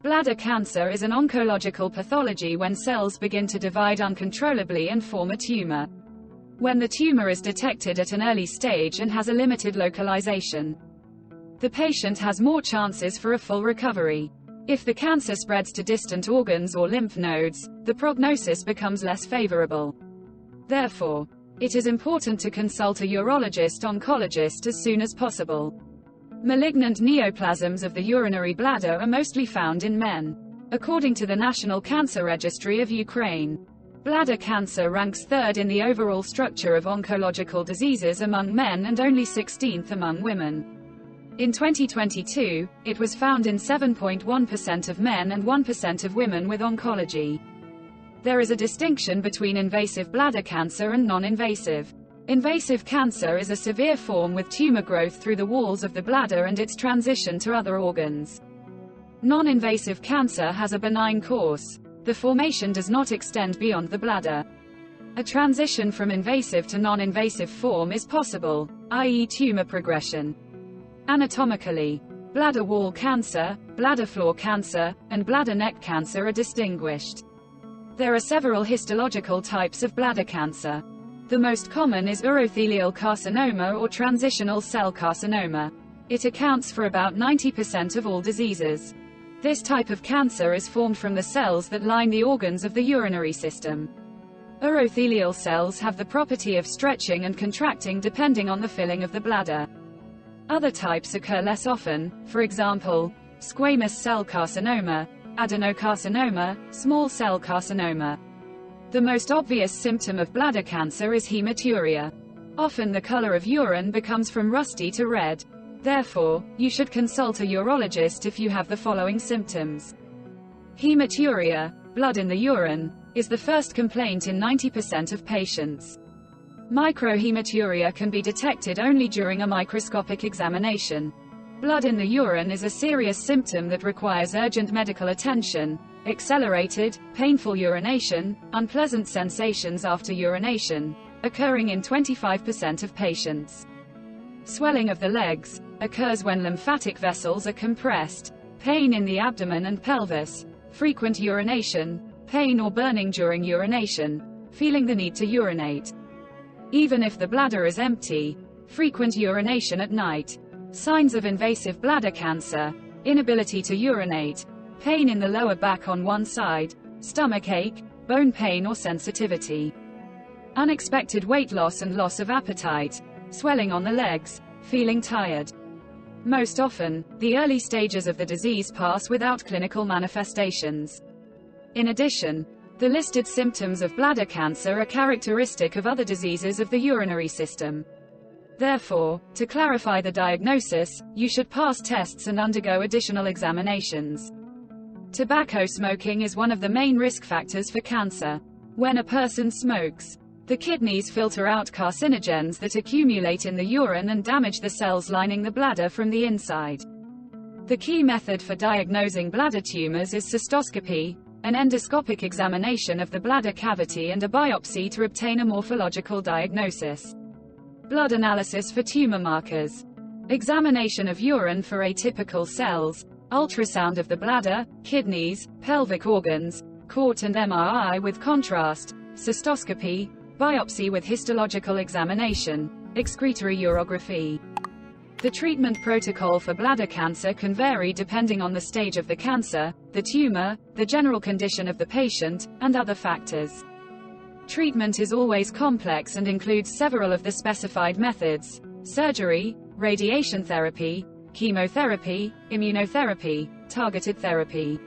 Bladder cancer is an oncological pathology when cells begin to divide uncontrollably and form a tumor. When the tumor is detected at an early stage and has a limited localization, the patient has more chances for a full recovery. If the cancer spreads to distant organs or lymph nodes, the prognosis becomes less favorable. Therefore, it is important to consult a urologist/oncologist as soon as possible. Malignant neoplasms of the urinary bladder are mostly found in men. According to the National Cancer Registry of Ukraine, bladder cancer ranks third in the overall structure of oncological diseases among men and only 16th among women. In 2022, it was found in 7.1% of men and 1% of women with oncology. There is a distinction between invasive bladder cancer and non-invasive. Invasive cancer is a severe form with tumor growth through the walls of the bladder and its transition to other organs. Non-invasive cancer has a benign course. The formation does not extend beyond the bladder. A transition from invasive to non-invasive form is possible, i.e. tumor progression. Anatomically, bladder wall cancer, bladder floor cancer, and bladder neck cancer are distinguished. There are several histological types of bladder cancer. The most common is urothelial carcinoma or transitional cell carcinoma. It accounts for about 90% of all diseases. This type of cancer is formed from the cells that line the organs of the urinary system. Urothelial cells have the property of stretching and contracting depending on the filling of the bladder. Other types occur less often, for example, squamous cell carcinoma, adenocarcinoma, small cell carcinoma. The most obvious symptom of bladder cancer is hematuria. Often the color of urine becomes from rusty to red. Therefore, you should consult a urologist if you have the following symptoms. Hematuria, blood in the urine, is the first complaint in 90% of patients. Microhematuria can be detected only during a microscopic examination. Blood in the urine is a serious symptom that requires urgent medical attention. Accelerated, painful urination, unpleasant sensations after urination, occurring in 25% of patients. Swelling of the legs, occurs when lymphatic vessels are compressed. Pain in the abdomen and pelvis, frequent urination, pain or burning during urination, feeling the need to urinate. Even if the bladder is empty, frequent urination at night. Signs of invasive bladder cancer, inability to urinate, pain in the lower back on one side, stomach ache, bone pain or sensitivity. Unexpected weight loss and loss of appetite, swelling on the legs, feeling tired. Most often, the early stages of the disease pass without clinical manifestations. In addition, the listed symptoms of bladder cancer are characteristic of other diseases of the urinary system. Therefore, to clarify the diagnosis, you should pass tests and undergo additional examinations. Tobacco smoking is one of the main risk factors for cancer. When a person smokes, the kidneys filter out carcinogens that accumulate in the urine and damage the cells lining the bladder from the inside. The key method for diagnosing bladder tumors is cystoscopy, an endoscopic examination of the bladder cavity, and a biopsy to obtain a morphological diagnosis. Blood analysis for tumor markers. Examination of urine for atypical cells. Ultrasound of the bladder, kidneys, pelvic organs, CORT and MRI with contrast. Cystoscopy. Biopsy with histological examination. Excretory urography. The treatment protocol for bladder cancer can vary depending on the stage of the cancer, the tumor, the general condition of the patient, and other factors. Treatment is always complex and includes several of the specified methods: surgery, radiation therapy, chemotherapy, immunotherapy, targeted therapy.